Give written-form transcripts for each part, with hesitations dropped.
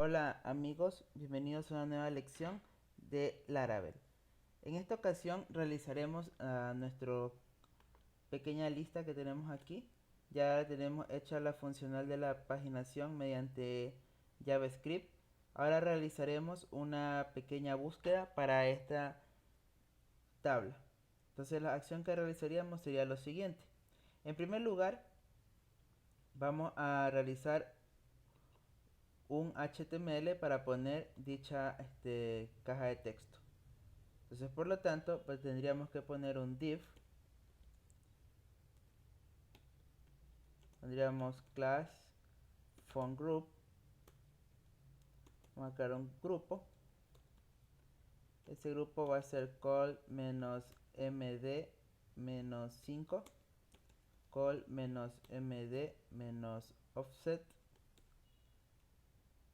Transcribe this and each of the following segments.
Hola amigos, bienvenidos a una nueva lección de Laravel. En esta ocasión realizaremos nuestra pequeña lista que tenemos aquí. Ya tenemos hecha la funcional de la paginación mediante JavaScript. Ahora realizaremos una pequeña búsqueda para esta tabla. Entonces la acción que realizaríamos sería lo siguiente. En primer lugar, vamos a realizar un HTML para poner dicha caja de texto. Entonces, por lo tanto, pues tendríamos que poner un div. Tendríamos class font group. Vamos a crear un grupo. Ese grupo va a ser col-md-5, col-md-offset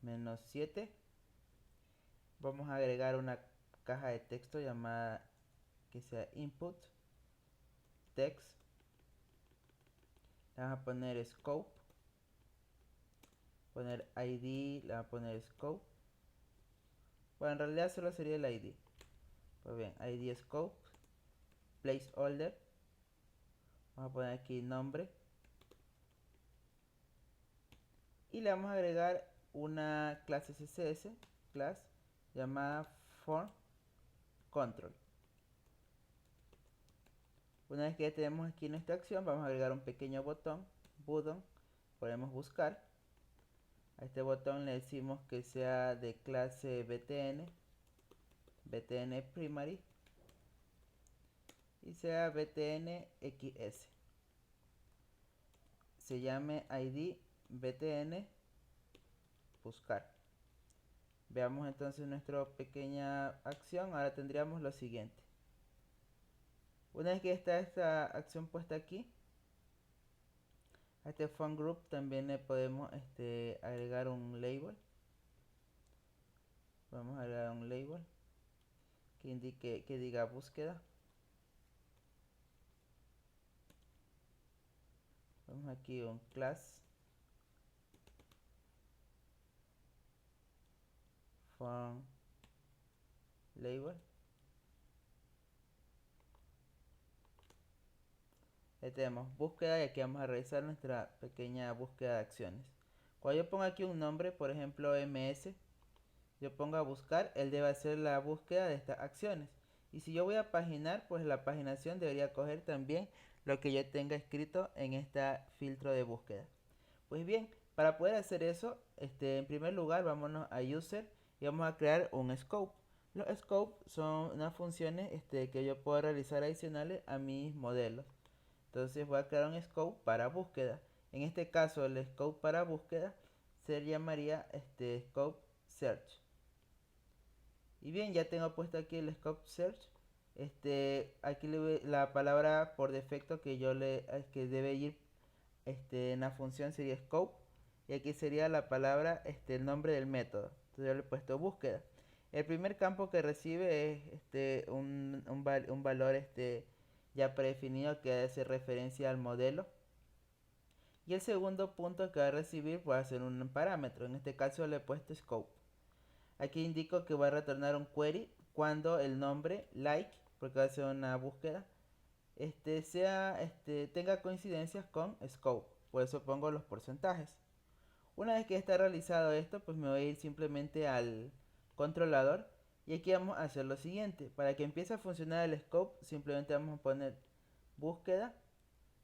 -7. Vamos a agregar una caja de texto llamada que sea input text. Le vamos a poner scope, poner id, le vamos a poner scope. Bueno, en realidad solo sería el id. Pues bien, id scope, placeholder. Vamos a poner aquí nombre. Y le vamos a agregar una clase CSS, class, llamada form control. Una vez que ya tenemos aquí nuestra acción, vamos a agregar un pequeño botón, podemos buscar. A este botón le decimos que sea de clase btn primary, y sea btn xs. Se llame id btn buscar. Veamos entonces nuestra pequeña acción. Ahora tendríamos lo siguiente. Una vez que está esta acción puesta aquí, a este font group también le podemos agregar un label. Vamos a agregar un label que indique, que diga búsqueda. Vamos aquí un class font label. Ya tenemos búsqueda y aquí vamos a realizar nuestra pequeña búsqueda de acciones. Cuando yo pongo aquí un nombre, por ejemplo ms, yo pongo a buscar, él debe hacer la búsqueda de estas acciones. Y si yo voy a paginar, pues la paginación debería coger también lo que yo tenga escrito en este filtro de búsqueda. Pues bien, para poder hacer eso, en primer lugar vámonos a user y vamos a crear un scope. Los scopes son unas funciones que yo puedo realizar adicionales a mis modelos. Entonces voy a crear un scope para búsqueda. En este caso el scope para búsqueda se llamaría scope search. Y bien, ya tengo puesto aquí el scope search. Aquí la palabra por defecto que que debe ir en la función sería scope. Y aquí sería la palabra, el nombre del método. Entonces yo le he puesto búsqueda. El primer campo que recibe es un valor ya predefinido que hace referencia al modelo. Y el segundo punto que va a recibir va a ser un parámetro. En este caso le he puesto scope. Aquí indico que va a retornar un query cuando el nombre like, porque va a ser una búsqueda, tenga coincidencias con scope. Por eso pongo los porcentajes. Una vez que está realizado esto, pues me voy a ir simplemente al controlador. Y aquí vamos a hacer lo siguiente. Para que empiece a funcionar el scope, simplemente vamos a poner búsqueda.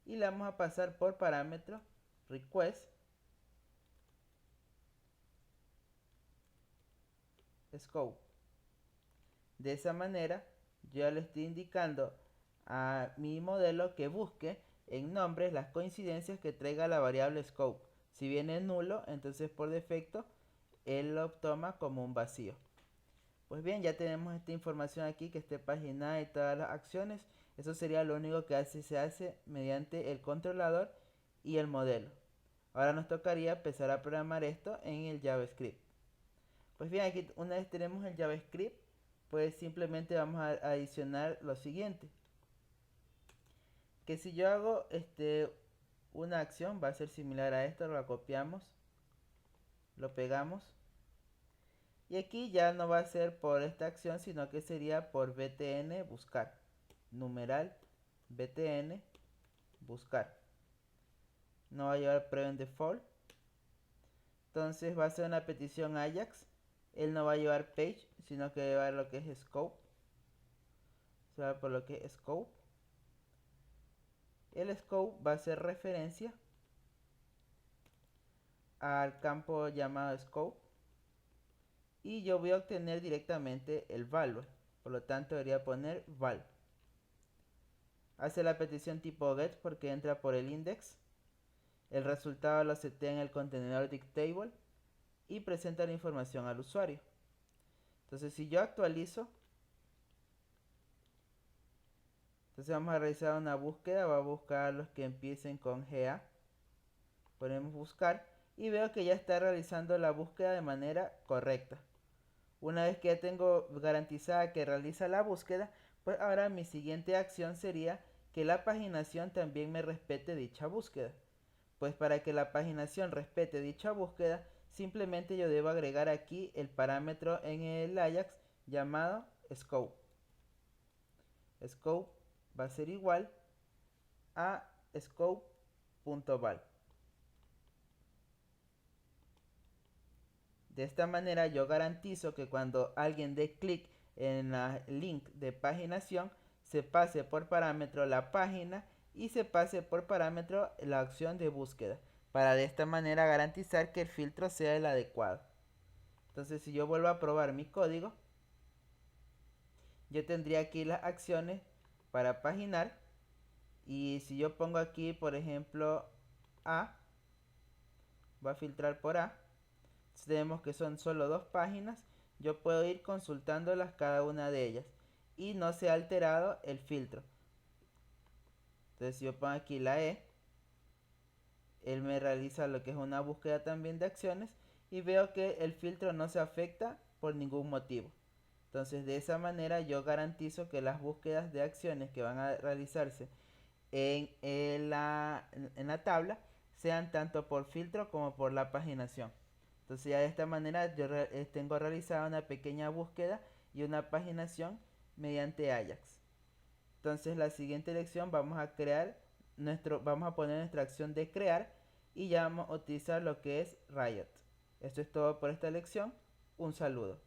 Y le vamos a pasar por parámetro request scope. De esa manera, yo le estoy indicando a mi modelo que busque en nombres las coincidencias que traiga la variable scope. Si viene nulo, entonces por defecto él lo toma como un vacío. Pues bien, ya tenemos esta información aquí que esté paginada y todas las acciones. Eso sería lo único que se hace mediante el controlador y el modelo. Ahora nos tocaría empezar a programar esto en el JavaScript. Pues bien, aquí una vez tenemos el JavaScript, pues simplemente vamos a adicionar lo siguiente. Que si yo hago una acción va a ser similar a esto, lo copiamos, lo pegamos Y aquí ya no va a ser por esta acción, sino que sería por btn buscar. Numeral btn buscar. No va a llevar prevent default. Entonces va a ser una petición Ajax. Él no va a llevar page, sino que va a llevar lo que es scope. Se va por lo que es scope. El scope va a hacer referencia al campo llamado scope. Y yo voy a obtener directamente el value. Por lo tanto debería poner val. Hace la petición tipo get porque entra por el index. El resultado lo setea en el contenedor dictable y presenta la información al usuario. Entonces si yo actualizo, entonces vamos a realizar una búsqueda. Va a buscar los que empiecen con GA. Ponemos buscar y veo que ya está realizando la búsqueda de manera correcta. Una vez que ya tengo garantizada que realiza la búsqueda, pues ahora mi siguiente acción sería que la paginación también me respete dicha búsqueda. Pues para que la paginación respete dicha búsqueda, simplemente yo debo agregar aquí el parámetro en el Ajax llamado scope. Scope va a ser igual a scope.val. De esta manera yo garantizo que cuando alguien dé clic en el link de paginación, se pase por parámetro la página y se pase por parámetro la opción de búsqueda, para de esta manera garantizar que el filtro sea el adecuado. Entonces si yo vuelvo a probar mi código, yo tendría aquí las acciones para paginar, y si yo pongo aquí por ejemplo A, va a filtrar por A. Si vemos que son solo dos páginas, yo puedo ir consultándolas cada una de ellas y no se ha alterado el filtro. Entonces si yo pongo aquí la E, él me realiza lo que es una búsqueda también de acciones y veo que el filtro no se afecta por ningún motivo. Entonces de esa manera yo garantizo que las búsquedas de acciones que van a realizarse en la tabla sean tanto por filtro como por la paginación. Entonces ya de esta manera yo tengo realizada una pequeña búsqueda y una paginación mediante Ajax. Entonces la siguiente lección vamos a poner nuestra acción de crear y ya vamos a utilizar lo que es Riot. Esto es todo por esta lección. Un saludo.